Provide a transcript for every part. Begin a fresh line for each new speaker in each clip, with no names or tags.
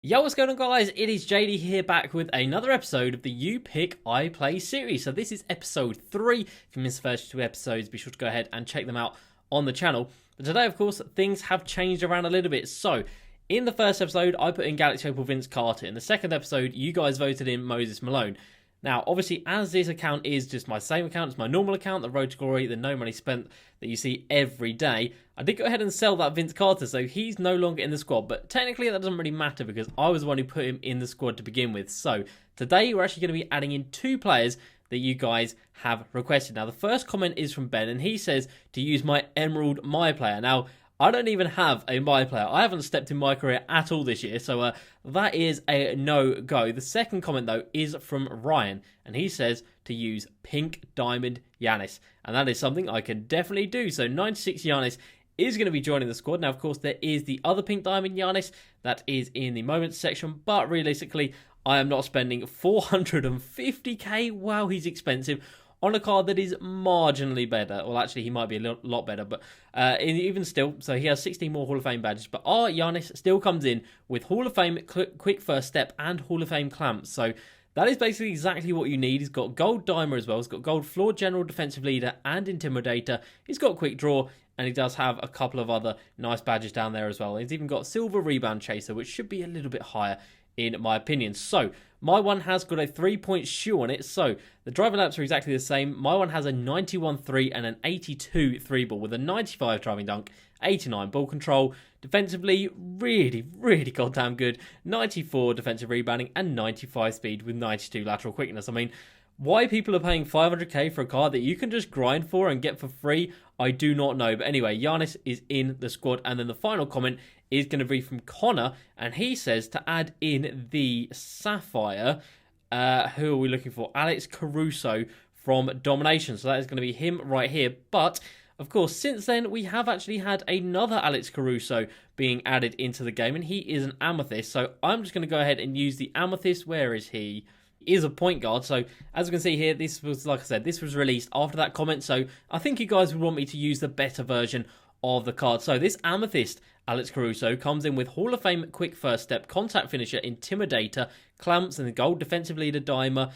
Yo, what's going on, guys? It is JD here, back with another episode of the You Pick I Play series. So this is episode 3. If you missed the first 2 episodes, be sure to go ahead and check them out on the channel. But today, of course, things have changed around a little bit. So in the first episode, I put in Galaxy Opal Vince Carter. In the second episode, you guys voted in Moses Malone. Now, obviously, as this account is just my same account, it's my normal account, the Road to Glory, the No Money Spent that you see every day, I did go ahead and sell that Vince Carter, so he's no longer in the squad. But technically, that doesn't really matter because I was the one who put him in the squad to begin with. So today, we're actually going to be adding in 2 players that you guys have requested. Now, the first comment is from Ben, and he says to use my Emerald My Player. Now, I don't even have a My Player. I haven't stepped in my career at all this year, so that is a no-go. The second comment, though, is from Ryan, and he says to use Pink Diamond Giannis, and that is something I can definitely do. So 96 Giannis is going to be joining the squad. Now, of course, there is the other Pink Diamond Giannis that is in the moments section, but realistically, I am not spending 450k. Wow, he's expensive on a card that is marginally better. Well, actually, he might be a lot better, but even still, so he has 16 more Hall of Fame badges. But our Giannis still comes in with Hall of Fame Quick First Step and Hall of Fame Clamps. So that is basically exactly what you need. He's got Gold Dimer as well. He's got Gold Floor General, Defensive Leader, and Intimidator. He's got Quick Draw, and he does have a couple of other nice badges down there as well. He's even got Silver Rebound Chaser, which should be a little bit higher in my opinion. So my one has got a 3-point shoe on it. So the driving laps are exactly the same. My one has a 91-3 and an 82 3 ball with a 95 driving dunk, 89 ball control. Defensively, really goddamn good. 94 defensive rebounding and 95 speed with 92 lateral quickness. I mean, why people are paying 500k for a card that you can just grind for and get for free, I do not know. But anyway, Giannis is in the squad. And then the final comment is going to be from Connor, and he says to add in the Sapphire. Who are we looking for? Alex Caruso from Domination. So that is going to be him right here. But of course, since then, we have actually had another Alex Caruso being added into the game, and he is an Amethyst. So I'm just going to go ahead and use the Amethyst. Where is he? He is a point guard. So as you can see here, this was, like I said, this was released after that comment. So I think you guys would want me to use the better version of the card. So this Amethyst Alex Caruso comes in with Hall of Fame Quick First Step, Contact Finisher, Intimidator, Clamps, and the Gold Defensive Leader Dimer.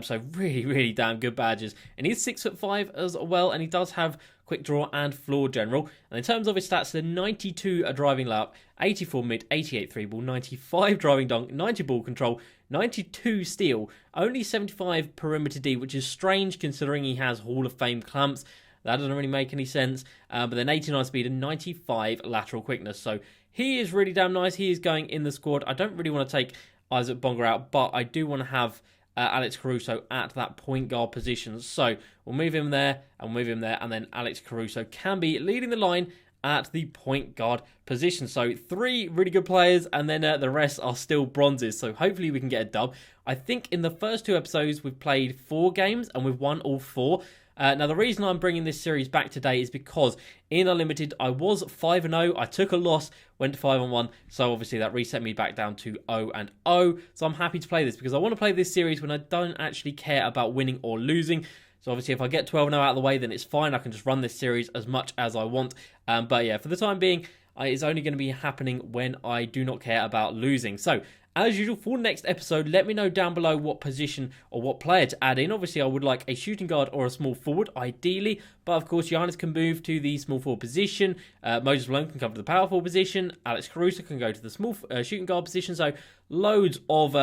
So really damn good badges. And he's 6'5" as well, and he does have Quick Draw and Floor General. And in terms of his stats, the 92 driving lap, 84 mid, 88 3 ball, 95 driving dunk, 90 ball control, 92 steal, only 75 perimeter D, which is strange considering he has Hall of Fame Clamps. That doesn't really make any sense. But then 89 speed and 95 lateral quickness. So he is really damn nice. He is going in the squad. I don't really want to take Isaac Bonga out, but I do want to have Alex Caruso at that point guard position. So we'll move him there and move him there. And then Alex Caruso can be leading the line at the point guard position. So 3 really good players, and then the rest are still bronzes. So hopefully we can get a dub. I think in the first 2 episodes we've played 4 games and we've won all 4. Now, the reason I'm bringing this series back today is because in Unlimited, I was 5-0. I took a loss, went to 5-1. So, obviously, that reset me back down to 0-0. So, I'm happy to play this because I want to play this series when I don't actually care about winning or losing. So, obviously, if I get 12-0 out of the way, then it's fine. I can just run this series as much as I want. But, yeah, for the time being, it's only going to be happening when I do not care about losing. So, as usual, for the next episode, let me know down below what position or what player to add in. Obviously, I would like a shooting guard or a small forward, ideally. But, of course, Giannis can move to the small forward position. Moses Malone can come to the power forward position. Alex Caruso can go to the small shooting guard position. So, loads of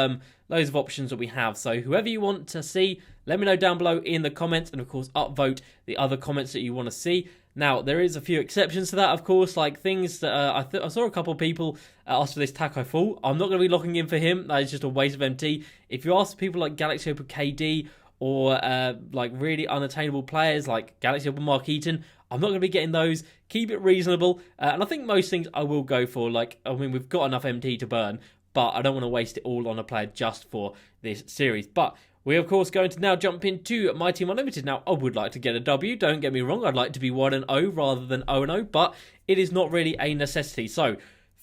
options that we have. So, whoever you want to see, let me know down below in the comments. And, of course, upvote the other comments that you want to see. Now, there is a few exceptions to that, of course, like things that I saw a couple of people ask for this Taco Fall. I'm not going to be locking in for him. That is just a waste of MT. If you ask people like Galaxy Opal KD or like really unattainable players like Galaxy Opal Mark Eaton, I'm not going to be getting those. Keep it reasonable. And I think most things I will go for. Like, I mean, we've got enough MT to burn, but I don't want to waste it all on a player just for this series. But we're, of course, going to now jump into My Team Unlimited. Now, I would like to get a W. Don't get me wrong. I'd like to be 1-0 rather than 0-0, but it is not really a necessity. So,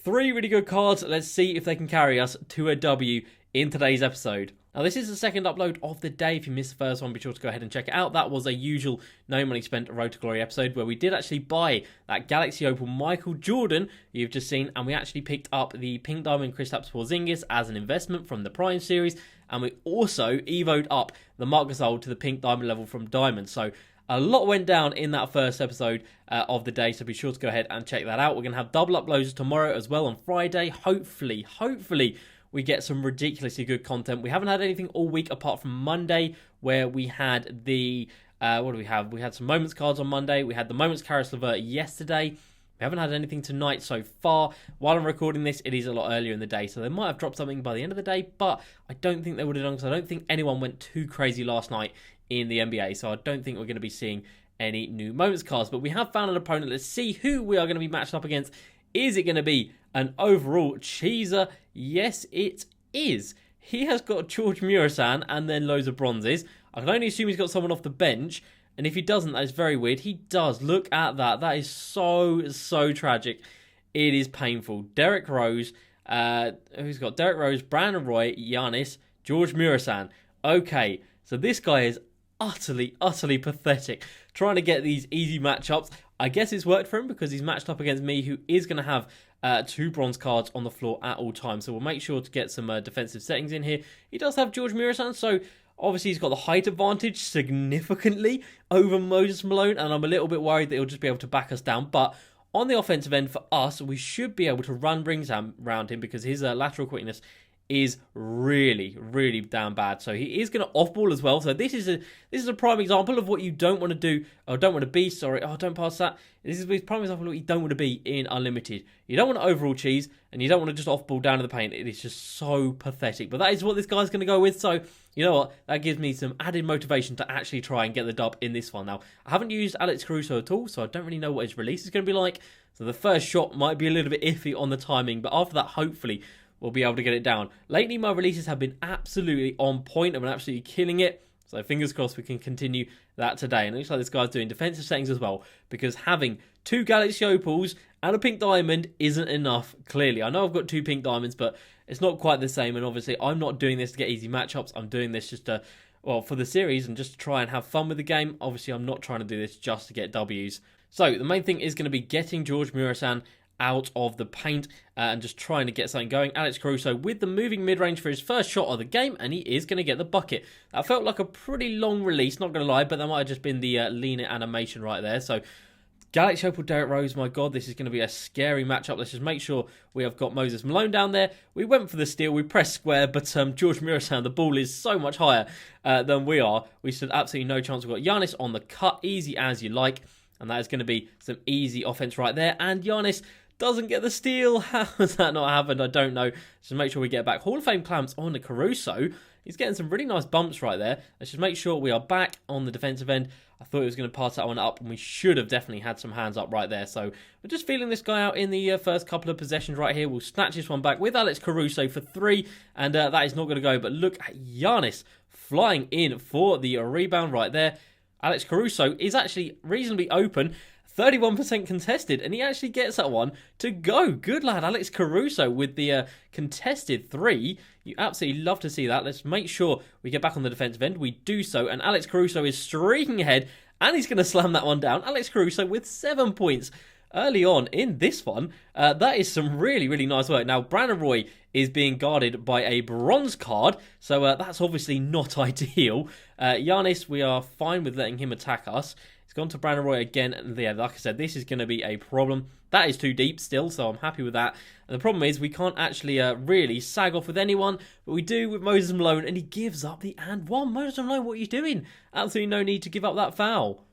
3 really good cards. Let's see if they can carry us to a W in today's episode. Now, this is the second upload of the day. If you missed the first one, be sure to go ahead and check it out. That was a usual No Money Spent Road to Glory episode where we did actually buy that Galaxy Opal Michael Jordan you've just seen, and we actually picked up the Pink Diamond Kristaps Porzingis as an investment from the Prime Series, and we also evoed up the Marc Gasol to the Pink Diamond level from Diamond. So a lot went down in that first episode of the day, so be sure to go ahead and check that out. We're going to have double uploads tomorrow as well on Friday. Hopefully, we get some ridiculously good content. We haven't had anything all week apart from Monday, where we had the, what do we have? We had some Moments cards on Monday. We had the Moments Caris LeVert yesterday. We haven't had anything tonight so far. While I'm recording this, it is a lot earlier in the day, so they might have dropped something by the end of the day, but I don't think they would have done, because I don't think anyone went too crazy last night in the NBA, so I don't think we're going to be seeing any new Moments cards. But we have found an opponent. Let's see who we are going to be matched up against. Is it going to be an overall cheeser? Yes, it is. He has got George Murasan and then loads of bronzes. I can only assume he's got someone off the bench. And if he doesn't, that is very weird. He does. Look at that. That is so tragic. It is painful. Derrick Rose. Who's got Derrick Rose, Brandon Roy, Giannis, George Murasan. Okay, so this guy is utterly pathetic. Trying to get these easy matchups. I guess it's worked for him because he's matched up against me, who is going to have 2 bronze cards on the floor at all times. So we'll make sure to get some defensive settings in here. He does have George Murasan, so obviously he's got the height advantage significantly over Moses Malone, and I'm a little bit worried that he'll just be able to back us down. But on the offensive end for us, we should be able to run rings around him because his lateral quickness is really damn bad. So he is going to off-ball as well. So this is a prime example of what you don't want to do, or don't want to be, sorry. Oh, don't pass that. This is a prime example of what you don't want to be in Unlimited. You don't want to overall cheese, and you don't want to just off-ball down to the paint. It is just so pathetic. But that is what this guy's going to go with. So, you know what? That gives me some added motivation to actually try and get the dub in this one. Now, I haven't used Alex Caruso at all, so I don't really know what his release is going to be like. So the first shot might be a little bit iffy on the timing, but after that, hopefully we'll be able to get it down. Lately, my releases have been absolutely on point. I've been absolutely killing it. So fingers crossed we can continue that today. And it looks like this guy's doing defensive settings as well, because having 2 Galaxy Opals and a Pink Diamond isn't enough, clearly. I know I've got 2 Pink Diamonds, but it's not quite the same. And obviously, I'm not doing this to get easy matchups. I'm doing this just to, well, for the series and just to try and have fun with the game. Obviously, I'm not trying to do this just to get Ws. So the main thing is going to be getting George Murasan out of the paint and just trying to get something going. Alex Caruso with the moving mid-range for his first shot of the game, and he is going to get the bucket. That felt like a pretty long release, not going to lie, but that might have just been the leaner animation right there. So Galaxy Opal Derrick Rose, my God, this is going to be a scary matchup. Let's just make sure we have got Moses Malone down there. We went for the steal, we pressed square, but George Murasan, the ball is so much higher than we are. We stood absolutely no chance. We've got Giannis on the cut, easy as you like, and that is going to be some easy offense right there. And Giannis doesn't get the steal. How has that not happened? I don't know. Just make sure we get back. Hall of Fame clamps on the Caruso. He's getting some really nice bumps right there. Let's just make sure we are back on the defensive end. I thought he was going to pass that one up, and we should have definitely had some hands up right there. So we're just feeling this guy out in the first couple of possessions right here. We'll snatch this one back with Alex Caruso for 3, and that is not going to go. But look at Giannis flying in for the rebound right there. Alex Caruso is actually reasonably open. 31% contested, and he actually gets that one to go. Good lad, Alex Caruso with the contested 3. You absolutely love to see that. Let's make sure we get back on the defensive end. We do so, and Alex Caruso is streaking ahead, and he's going to slam that one down. Alex Caruso with 7 points early on in this one. That is some really nice work. Now, Brandon Roy is being guarded by a bronze card, so that's obviously not ideal. Giannis, we are fine with letting him attack us. He's gone to Brandon Roy again, and yeah, like I said, this is going to be a problem. That is too deep still, so I'm happy with that. And the problem is we can't actually really sag off with anyone, but we do with Moses Malone, and he gives up the and one. Moses Malone, what are you doing? Absolutely no need to give up that foul.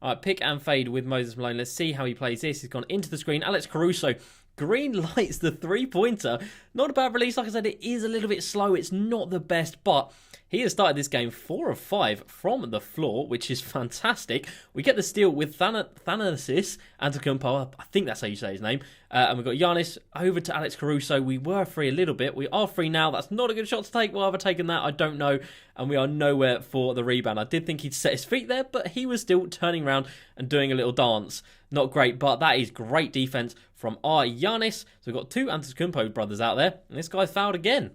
All right, pick and fade with Moses Malone. Let's see how he plays this. He's gone into the screen. Alex Caruso green lights the 3-pointer. Not a bad release. Like I said, it is a little bit slow. It's not the best, but he has started this game 4 of 5 from the floor, which is fantastic. We get the steal with Giannis Antetokounmpo. I think that's how you say his name. And we've got Giannis over to Alex Caruso. We were free a little bit. We are free now. That's not a good shot to take. Will I have taken that? I don't know. And we are nowhere for the rebound. I did think he'd set his feet there, but he was still turning around and doing a little dance. Not great, but that is great defense from our Giannis. So we've got 2 Antetokounmpo brothers out there, and this guy fouled again.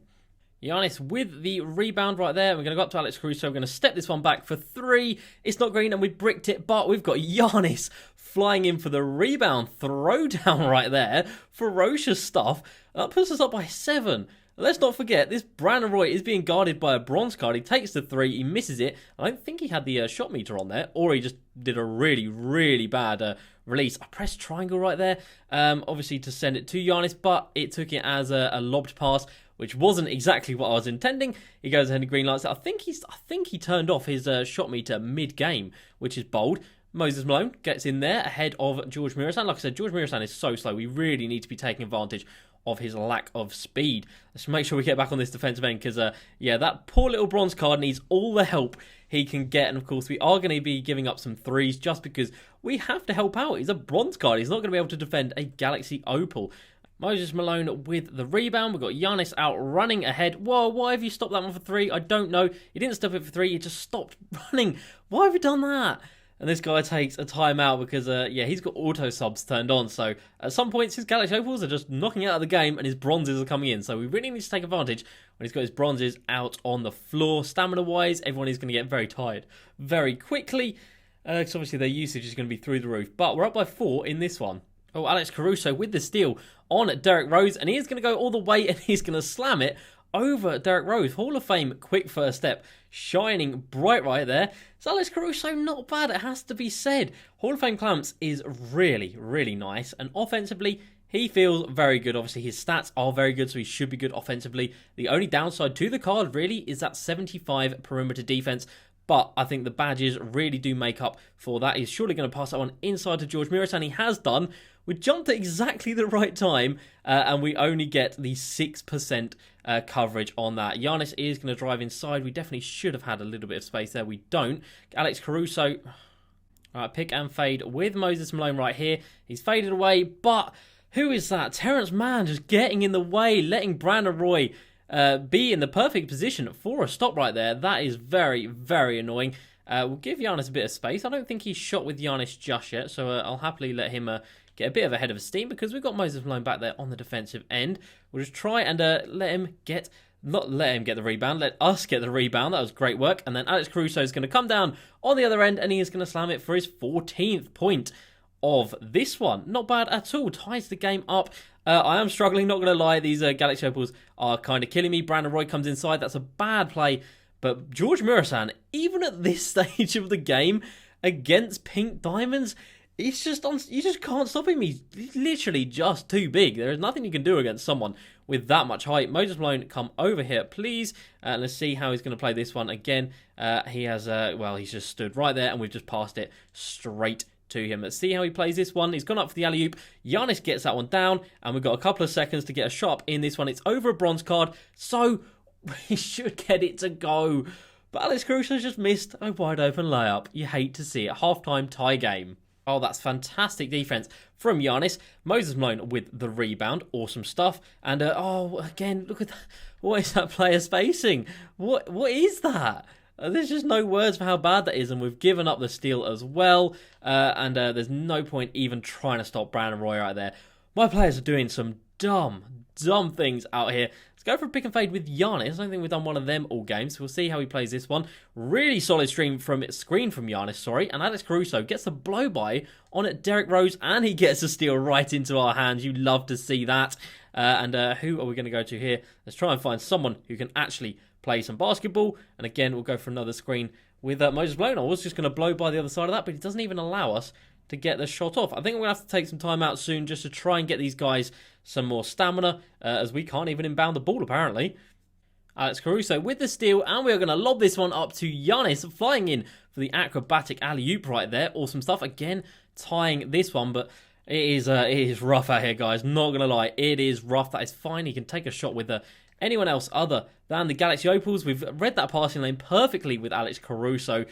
Giannis with the rebound right there. We're going to go up to Alex Caruso. We're going to step this one back for 3. It's not green and we bricked it, but we've got Giannis flying in for the rebound. Throwdown right there. Ferocious stuff. That puts us up by 7. Let's not forget, this Brandon Roy is being guarded by a bronze card. He takes the 3, he misses it. I don't think he had the shot meter on there, or he just did a really, really bad release. I pressed triangle right there, obviously to send it to Giannis, but it took it as a lobbed pass, which wasn't exactly what I was intending. He goes ahead and green lights it. I think he turned off his shot meter mid-game, which is bold. Moses Malone gets in there ahead of George Mirasan. Like I said, George Mirasan is so slow. We really need to be taking advantage of his lack of speed. Let's make sure we get back on this defensive end because, yeah, that poor little bronze card needs all the help he can get. And, of course, we are going to be giving up some 3s just because we have to help out. He's a bronze card. He's not going to be able to defend a Galaxy Opal. Moses Malone with the rebound. We've got Giannis out running ahead. Whoa, why have you stopped that one for 3? I don't know. He didn't stop it for 3. He just stopped running. Why have you done that? And this guy takes a timeout because, yeah, he's got auto subs turned on. So at some points, his Galaxy Opals are just knocking out of the game and his bronzes are coming in. So we really need to take advantage when he's got his bronzes out on the floor. Stamina-wise, everyone is going to get very tired very quickly. Because obviously their usage is going to be through the roof. But we're up by 4 in this one. Oh, Alex Caruso with the steal on Derrick Rose. And he is going to go all the way and he's going to slam it over Derrick Rose. Hall of Fame quick first step, shining bright right there. So Alex Caruso, not bad, it has to be said. Hall of Fame clamps is really, really nice. And offensively, he feels very good. Obviously, his stats are very good, so he should be good offensively. The only downside to the card, really, is that 75 perimeter defense. But I think the badges really do make up for that. He's surely going to pass that one inside to George Miras, and he has done. We jumped at exactly the right time, and we only get the 6% coverage on that. Giannis is going to drive inside. We definitely should have had a little bit of space there. We don't. Alex Caruso, pick and fade with Moses Malone right here. He's faded away, but who is that? Terrence Mann just getting in the way, letting Brandon Roy be in the perfect position for a stop right there. That is very, very annoying. We'll give Giannis a bit of space. I don't think he's shot with Giannis just yet, so I'll happily let him get a bit of a head of steam because we've got Moses Malone back there on the defensive end. We'll just try and not let him get the rebound, let us get the rebound. That was great work. And then Alex Caruso is going to come down on the other end and he is going to slam it for his 14th point of this one. Not bad at all. Ties the game up. I am struggling, not going to lie. These Galaxy Opals are kind of killing me. Brandon Roy comes inside. That's a bad play. But George Mirasan, even at this stage of the game, against Pink Diamonds, it's just you just can't stop him. He's literally just too big. There is nothing you can do against someone with that much height. Moses Malone, come over here, please. Let's see how he's going to play this one again. He has, he's just stood right there, and we've just passed it straight to him. Let's see how he plays this one. He's gone up for the alley-oop. Giannis gets that one down, and we've got a couple of seconds to get a shot in this one. It's over a bronze card, so we should get it to go. But Alex Caruso's just missed a wide-open layup. You hate to see it. Halftime tie game. Oh, that's fantastic defense from Giannis. Moses Malone with the rebound. Awesome stuff. And, again, look at that. What is that player spacing? What is that? There's just no words for how bad that is, and we've given up the steal as well. And there's no point even trying to stop Brandon Roy right there. My players are doing some dumb things out here. Let's go for a pick and fade with Giannis. I don't think we've done one of them all games, so we'll see how he plays this one. Really solid screen from Giannis, and Alex Caruso gets a blow-by on it, Derrick Rose, and he gets a steal right into our hands. You love to see that. And who are we going to go to here? Let's try and find someone who can actually play some basketball. And again, we'll go for another screen with Moses Malone. I was just going to blow by the other side of that, but he doesn't even allow us to get the shot off. I think we're going to have to take some time out soon just to try and get these guys some more stamina, as we can't even inbound the ball, apparently. Alex Caruso with the steal, and we're going to lob this one up to Giannis, flying in for the acrobatic alley-oop right there. Awesome stuff. Again, tying this one, but it is rough out here, guys. Not going to lie, it is rough. That is fine. He can take a shot with anyone else other than the Galaxy Opals. We've read that passing lane perfectly with Alex Caruso.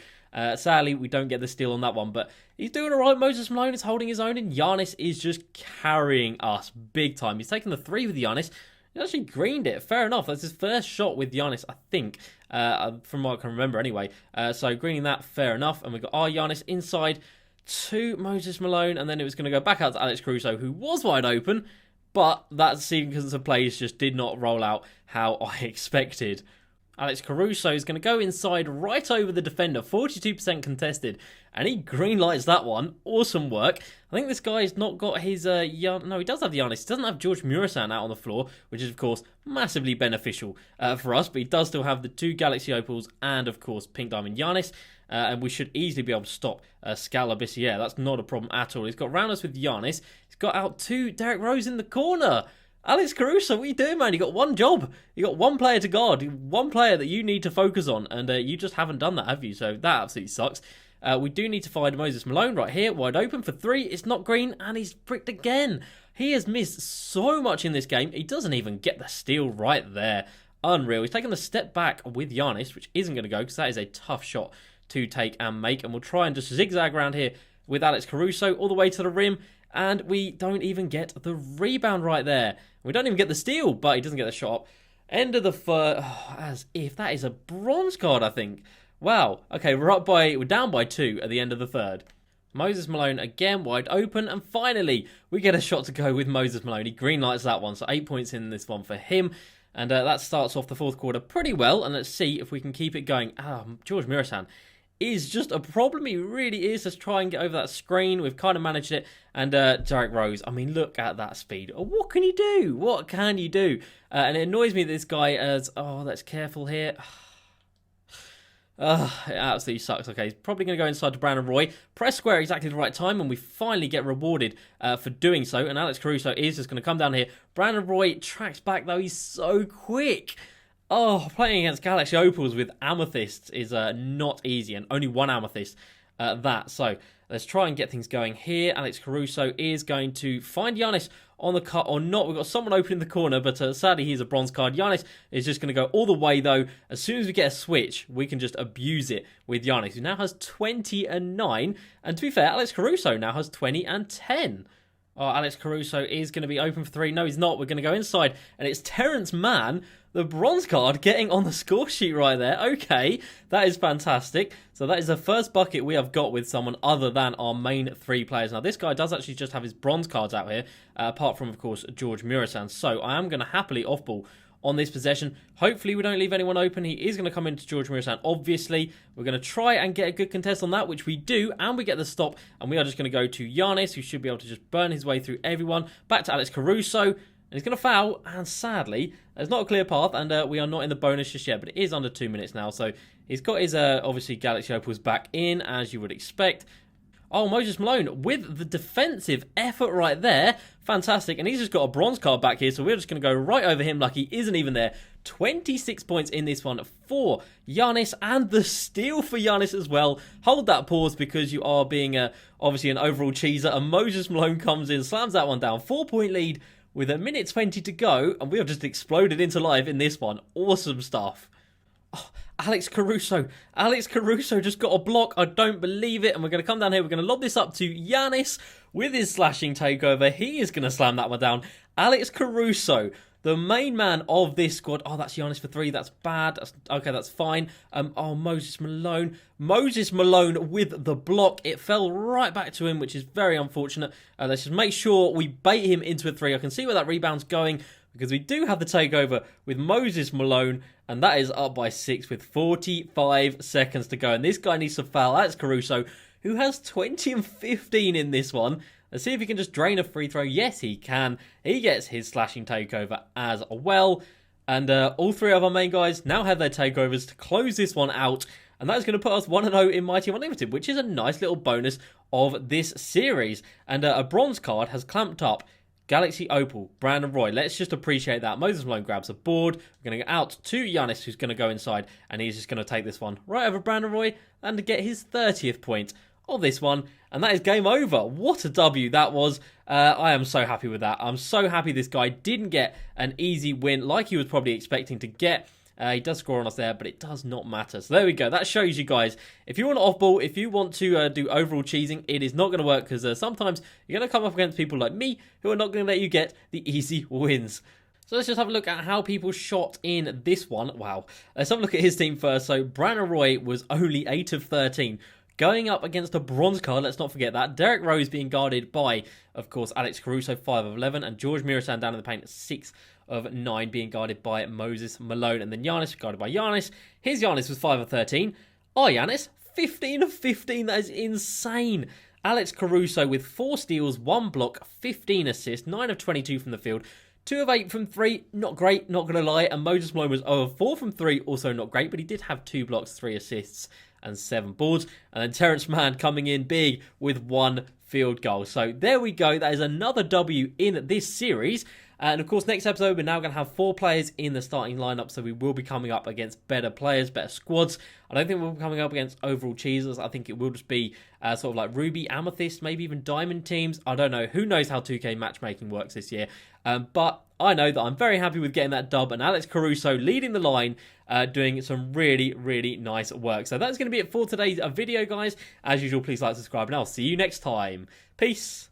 Sadly, we don't get the steal on that one, but he's doing all right. Moses Malone is holding his own, and Giannis is just carrying us big time. He's taken the 3 with Giannis. He actually greened it. Fair enough. That's his first shot with Giannis, I think, from what I can remember anyway. So greening that, fair enough. And we've got our Giannis inside to Moses Malone, and then it was going to go back out to Alex Caruso, who was wide open, but that sequence of plays just did not roll out how I expected. Alex Caruso is going to go inside right over the defender, 42% contested, and he green lights that one. Awesome work. I think this guy's not got his, no, he does have Giannis. He doesn't have George Murasan out on the floor, which is, of course, massively beneficial for us, but he does still have the 2 Galaxy Opals and, of course, Pink Diamond Giannis, and we should easily be able to stop Scalabissiere. That's not a problem at all. He's got Rounders with Giannis. He's got out 2 Derrick Rose in the corner. Alex Caruso, what are you doing, man? You got one job. You got one player to guard, one player that you need to focus on, and you just haven't done that, have you? So that absolutely sucks. We do need to find Moses Malone right here, wide open for 3. It's not green, and he's bricked again. He has missed so much in this game. He doesn't even get the steal right there. Unreal. He's taken a step back with Giannis, which isn't going to go because that is a tough shot to take and make. And we'll try and just zigzag around here with Alex Caruso all the way to the rim. And we don't even get the rebound right there. We don't even get the steal, but he doesn't get the shot. End of the third. Oh, as if that is a bronze card, I think. Wow. Okay, we're down by 2 at the end of the third. Moses Malone again, wide open. And finally, we get a shot to go with Moses Malone. He green lights that one, so 8 points in this one for him. And that starts off the fourth quarter pretty well. And let's see if we can keep it going. George Murasan is just a problem. He really is. Let's try and get over that screen. We've kind of managed it. And Derrick Rose, I mean, look at that speed. What can you do? What can you do? And it annoys me that this guy is... Oh, let's careful here. It absolutely sucks. Okay, he's probably going to go inside to Brandon Roy. Press square exactly the right time, and we finally get rewarded for doing so. And Alex Caruso is just going to come down here. Brandon Roy tracks back, though. He's so quick. Oh, playing against Galaxy Opals with Amethyst is not easy, and only 1 Amethyst So let's try and get things going here. Alex Caruso is going to find Giannis on the cut or not. We've got someone open in the corner, but sadly he's a bronze card. Giannis is just going to go all the way, though. As soon as we get a switch, we can just abuse it with Giannis, who now has 20 and 9. And to be fair, Alex Caruso now has 20 and 10. Oh, Alex Caruso is going to be open for 3. No, he's not. We're going to go inside. And it's Terrence Mann, the bronze card, getting on the score sheet right there. Okay, that is fantastic. So that is the first bucket we have got with someone other than our main 3 players. Now, this guy does actually just have his bronze cards out here, apart from, of course, George Murasan. So I am going to happily off-ball on this possession. Hopefully we don't leave anyone open. He is going to come into George Murasan, obviously. We're going to try and get a good contest on that, which we do, and we get the stop, and we are just going to go to Giannis, who should be able to just burn his way through everyone. Back to Alex Caruso, and he's going to foul, and sadly, there's not a clear path, and we are not in the bonus just yet, but it is under 2 minutes now, so he's got his, obviously, Galaxy Opals back in, as you would expect. Oh, Moses Malone with the defensive effort right there. Fantastic. And he's just got a bronze card back here, so we're just going to go right over him like he isn't even there. 26 points in this one for Giannis, and the steal for Giannis as well. Hold that pause because you are being, obviously, an overall cheeser. And Moses Malone comes in, slams that one down. 4-point lead with 1:20 to go, and we have just exploded into life in this one. Awesome stuff. Oh, Alex Caruso just got a block. I don't believe it. And we're going to come down here. We're going to lob this up to Giannis with his slashing takeover. He is going to slam that one down. Alex Caruso, the main man of this squad. Oh, that's Giannis for 3. That's bad. Okay, that's fine. Oh, Moses Malone with the block. It fell right back to him, which is very unfortunate. Let's just make sure we bait him into a 3. I can see where that rebound's going, because we do have the takeover with Moses Malone, and that is up by 6 with 45 seconds to go. And this guy needs to foul. That's Caruso, who has 20 and 15 in this one. Let's see if he can just drain a free throw. Yes, he can. He gets his slashing takeover as well. And all 3 of our main guys now have their takeovers to close this one out. And that is going to put us 1-0 in My Team Unlimited, which is a nice little bonus of this series. And a bronze card has clamped up Galaxy Opal, Brandon Roy. Let's just appreciate that. Moses Malone grabs the board. We're going to get out to Giannis, who's going to go inside, and he's just going to take this one right over Brandon Roy and to get his 30th point of this one. And that is game over. What a W that was. I am so happy with that. I'm so happy this guy didn't get an easy win like he was probably expecting to get. He does score on us there, but it does not matter. So there we go. That shows you guys, if you want to off-ball, if you want to do overall cheesing, it is not going to work, because sometimes you're going to come up against people like me who are not going to let you get the easy wins. So let's just have a look at how people shot in this one. Wow. Let's have a look at his team first. So Brandon Roy was only 8 of 13. going up against a bronze card, let's not forget that. Derrick Rose being guarded by, of course, Alex Caruso, 5 of 11, and George Mirasan down in the paint, 6 of 9, being guarded by Moses Malone. And then Giannis, guarded by Giannis. Here's Giannis with 5 of 13. Oh, Giannis, 15 of 15. That is insane. Alex Caruso with 4 steals, 1 block, 15 assists, 9 of 22 from the field. 2 of 8 from 3, not great, not going to lie. And Moses Malone was 0 of 4 from 3, also not great. But he did have 2 blocks, 3 assists, and 7 boards. And then Terrence Mann coming in big with 1 field goal. So there we go. That is another W in this series. And of course, next episode, we're now going to have 4 players in the starting lineup. So we will be coming up against better players, better squads. I don't think we'll be coming up against overall cheesers. I think it will just be sort of like Ruby, Amethyst, maybe even Diamond teams. I don't know. Who knows how 2K matchmaking works this year. But I know that I'm very happy with getting that dub. And Alex Caruso leading the line, doing some really, really nice work. So that's going to be it for today's video, guys. As usual, please like, subscribe, and I'll see you next time. Peace.